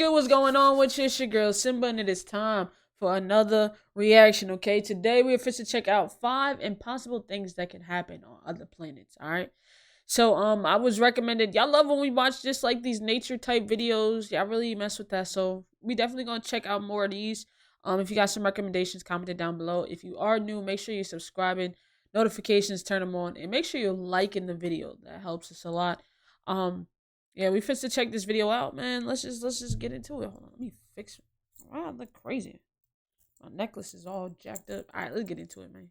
good? What's going on with you? It's your girl Simba, and it is time for another reaction. Okay, today we're officially check out 5 impossible things that can happen on other planets. All right. So I was recommended. Y'all love when we watch just like these nature type videos. Y'all really mess with that. So we definitely gonna check out more of these. If you got some recommendations, comment it down below. If you are new, make sure you're subscribing, notifications, turn them on, and make sure you're liking the video. That helps us a lot. Yeah, we fit to check this video out, man. Let's just get into it. Hold on, let me fix it. Wow, I look crazy. My necklace is all jacked up. All right, let's get into it, man.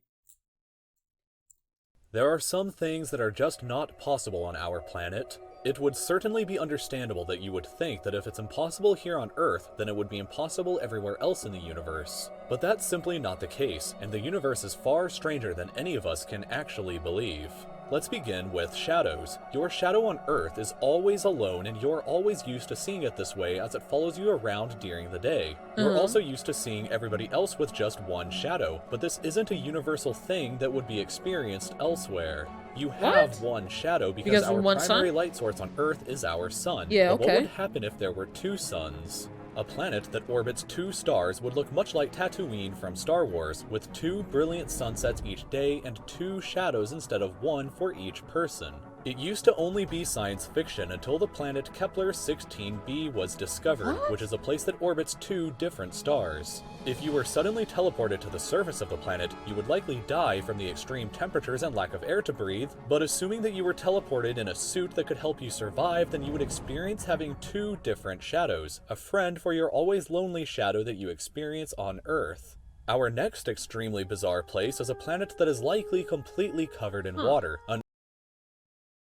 There are some things that are just not possible on our planet. It would certainly be understandable that you would think that if it's impossible here on Earth, then it would be impossible everywhere else in the universe. But that's simply not the case, and the universe is far stranger than any of us can actually believe. Let's begin with shadows. Your shadow on Earth is always alone, and you're always used to seeing it this way as it follows you around during the day. You're also used to seeing everybody else with just one shadow, but this isn't a universal thing that would be experienced elsewhere. You have one shadow because our primary light source on Earth is our sun. Yeah, but what would happen if there were two suns? A planet that orbits two stars would look much like Tatooine from Star Wars, with 2 brilliant sunsets each day and 2 shadows instead of 1 for each person. It used to only be science fiction until the planet Kepler-16b was discovered, which is a place that orbits 2 different stars. If you were suddenly teleported to the surface of the planet, you would likely die from the extreme temperatures and lack of air to breathe, but assuming that you were teleported in a suit that could help you survive, then you would experience having 2 different shadows, a friend for your always lonely shadow that you experience on Earth. Our next extremely bizarre place is a planet that is likely completely covered in water, an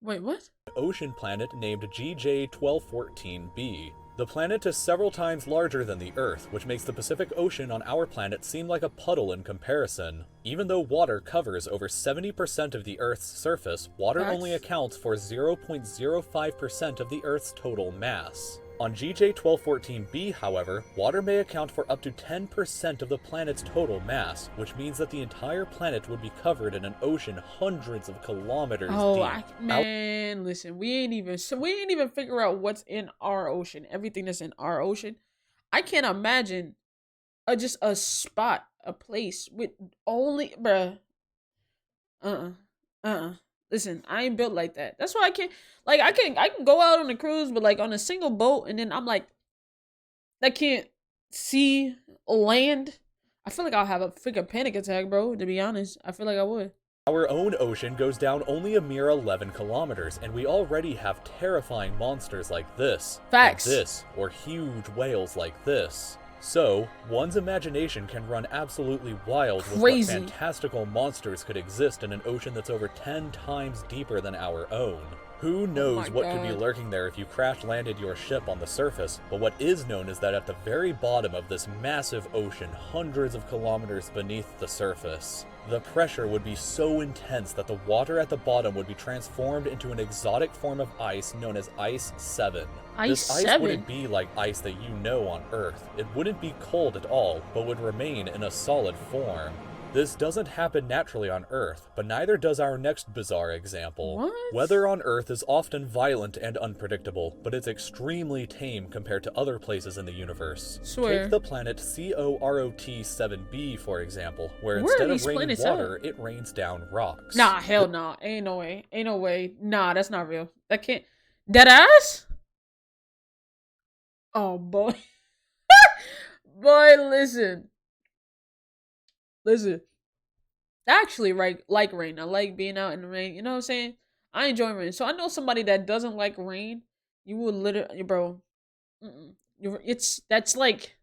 Wait, what? ocean planet named GJ1214b. The planet is several times larger than the Earth, which makes the Pacific Ocean on our planet seem like a puddle in comparison. Even though water covers over 70% of the Earth's surface, water only accounts for 0.05% of the Earth's total mass. On GJ1214b, however, water may account for up to 10% of the planet's total mass, which means that the entire planet would be covered in an ocean hundreds of kilometers deep. Man, listen, we ain't even figure out what's in our ocean. Everything that's in our ocean. I can't imagine just a spot, a place with only, bruh. Listen, I ain't built like that. That's why I can't, like, I can go out on a cruise, but like on a single boat, and then I'm like, I can't see land. I feel like I'll have a freaking panic attack, bro, to be honest. I feel like I would. Our own ocean goes down only a mere 11 kilometers, and we already have terrifying monsters like this, Facts. and this, or huge whales like this. So, one's imagination can run absolutely wild with what fantastical monsters could exist in an ocean that's over 10 times deeper than our own. Who knows what could be lurking there if you crash-landed your ship on the surface, but what is known is that at the very bottom of this massive ocean, hundreds of kilometers beneath the surface, the pressure would be so intense that the water at the bottom would be transformed into an exotic form of ice known as Ice 7. This ice wouldn't be like ice that you know on Earth. It wouldn't be cold at all, but would remain in a solid form. This doesn't happen naturally on Earth, but neither does our next bizarre example. Weather on Earth is often violent and unpredictable, but it's extremely tame compared to other places in the universe. Take the planet COROT7b, for example, where instead of raining water, it rains down rocks. Nah, hell nah. Ain't no way. Ain't no way. Nah, that's not real. That can't. Dead ass? Oh, boy. Boy, listen. Listen. I actually like rain. I like being out in the rain. You know what I'm saying? I enjoy rain. So I know somebody that doesn't like rain. You would literally, bro. That's like,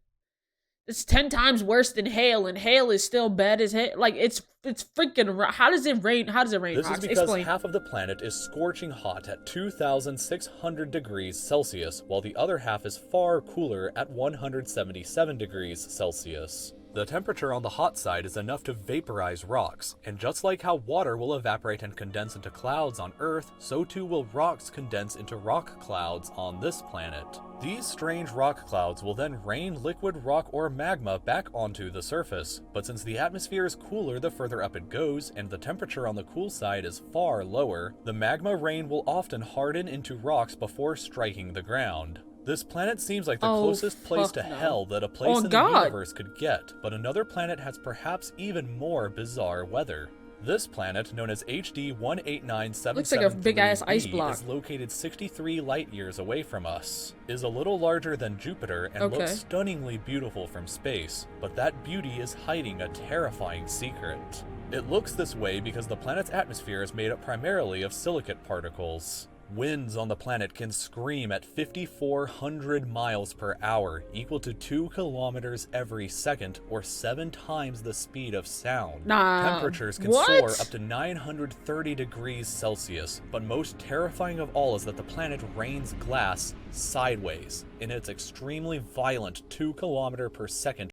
it's 10 times worse than hail, and hail is still bad as hell. Like, it's freaking. How does it rain? How does it rain? This is because half of the planet is scorching hot at 2,600 degrees Celsius, while the other half is far cooler at 177 degrees Celsius. The temperature on the hot side is enough to vaporize rocks, and just like how water will evaporate and condense into clouds on Earth, so too will rocks condense into rock clouds on this planet. These strange rock clouds will then rain liquid rock or magma back onto the surface, but since the atmosphere is cooler the further up it goes, and the temperature on the cool side is far lower, the magma rain will often harden into rocks before striking the ground. This planet seems like the Oh, closest place to fuck no. hell that a place Oh, in God. the universe could get, but another planet has perhaps even more bizarre weather. This planet, known as HD 189773b, looks like a big-ass ice block. is located 63 light-years away from us, is a little larger than Jupiter, and looks stunningly beautiful from space, but that beauty is hiding a terrifying secret. It looks this way because the planet's atmosphere is made up primarily of silicate particles. Winds on the planet can scream at 5,400 miles per hour, equal to 2 kilometers every second, or 7 times the speed of sound. Temperatures can soar up to 930 degrees Celsius, but most terrifying of all is that the planet rains glass sideways in its extremely violent 2 kilometer per second.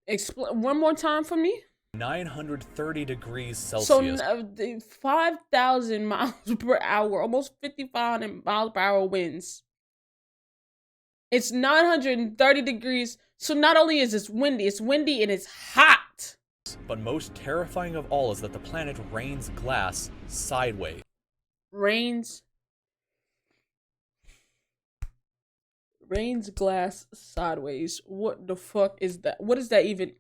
Explain one more time for me. 930 degrees Celsius. So 5,000 miles per hour, almost 5,500 miles per hour winds. It's 930 degrees. So not only is it windy and it's hot. But most terrifying of all is that the planet rains glass sideways. Rains glass sideways. What the fuck is that? What is that even?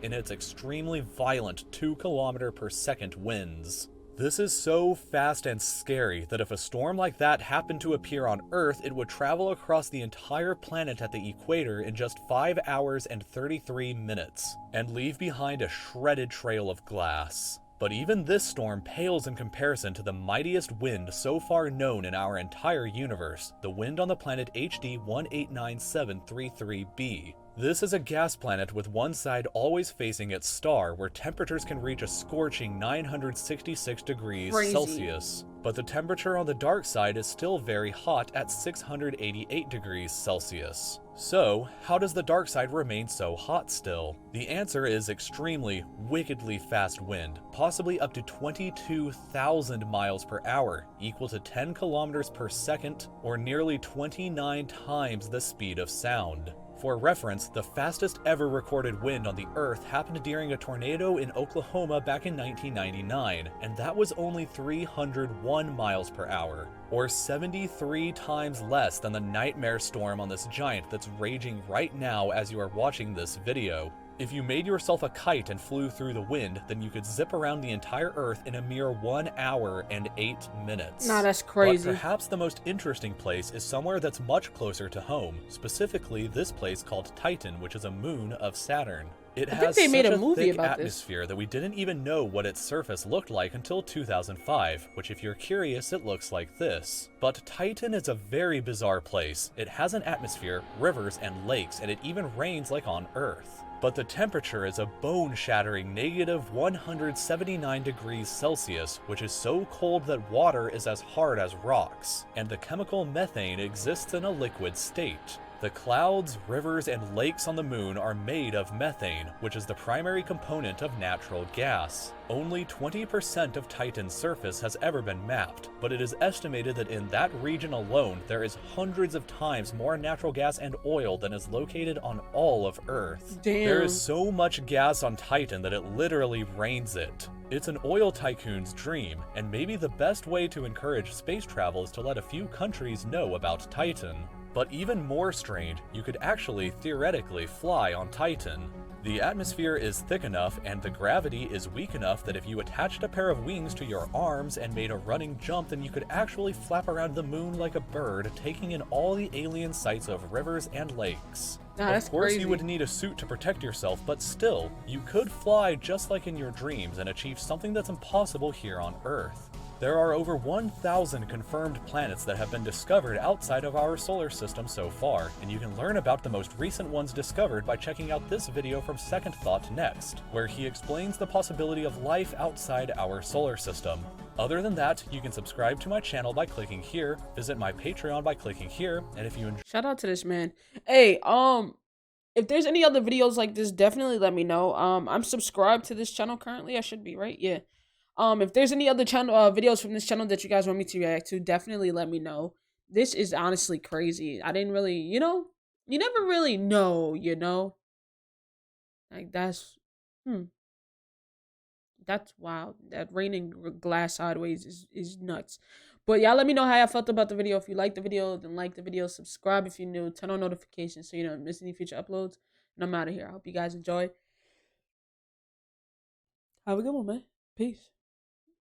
In its extremely violent 2 kilometer per second winds. This is so fast and scary that if a storm like that happened to appear on Earth, it would travel across the entire planet at the equator in just 5 hours and 33 minutes, and leave behind a shredded trail of glass. But even this storm pales in comparison to the mightiest wind so far known in our entire universe, the wind on the planet HD 189733b. This is a gas planet with one side always facing its star, where temperatures can reach a scorching 966 degrees Celsius. But the temperature on the dark side is still very hot at 688 degrees Celsius. So, how does the dark side remain so hot still? The answer is extremely, wickedly fast wind, possibly up to 22,000 miles per hour, equal to 10 kilometers per second, or nearly 29 times the speed of sound. For reference, the fastest ever recorded wind on the Earth happened during a tornado in Oklahoma back in 1999, and that was only 301 miles per hour, or 73 times less than the nightmare storm on this giant that's raging right now as you are watching this video. If you made yourself a kite and flew through the wind, then you could zip around the entire Earth in a mere 1 hour and 8 minutes. Nah, that's crazy. But perhaps the most interesting place is somewhere that's much closer to home, specifically this place called Titan, which is a moon of Saturn. It has such a thick atmosphere that we didn't even know what its surface looked like until 2005, which if you're curious, it looks like this. But Titan is a very bizarre place. It has an atmosphere, rivers, and lakes, and it even rains like on Earth. But the temperature is a bone-shattering negative 179 degrees Celsius, which is so cold that water is as hard as rocks, and the chemical methane exists in a liquid state. The clouds, rivers, and lakes on the moon are made of methane, which is the primary component of natural gas. Only 20% of Titan's surface has ever been mapped, but it is estimated that in that region alone there is hundreds of times more natural gas and oil than is located on all of Earth. Damn. There is so much gas on Titan that it literally rains it. It's an oil tycoon's dream, and maybe the best way to encourage space travel is to let a few countries know about Titan. But even more strange, you could actually theoretically fly on Titan. The atmosphere is thick enough and the gravity is weak enough that if you attached a pair of wings to your arms and made a running jump, then you could actually flap around the moon like a bird, taking in all the alien sights of rivers and lakes. Of course, you would need a suit to protect yourself, but still, you could fly just like in your dreams and achieve something that's impossible here on Earth. There are over 1,000 confirmed planets that have been discovered outside of our solar system so far, and you can learn about the most recent ones discovered by checking out this video from Second Thought next, where he explains the possibility of life outside our solar system. Other than that, you can subscribe to my channel by clicking here, visit my Patreon by clicking here, and if you enjoy— Shout out to this man. Hey, if there's any other videos like this, definitely let me know. I'm subscribed to this channel currently. I should be, right? Yeah. If there's any other channel videos from this channel that you guys want me to react to, definitely let me know. This is honestly crazy. I didn't really, you never really know, like that's That's wild. That raining glass sideways is nuts. But y'all let me know how y'all felt about the video. If you liked the video, then like the video. Subscribe if you're new. Turn on notifications so you don't miss any future uploads. And I'm out of here. I hope you guys enjoy. Have a good one, man. Peace.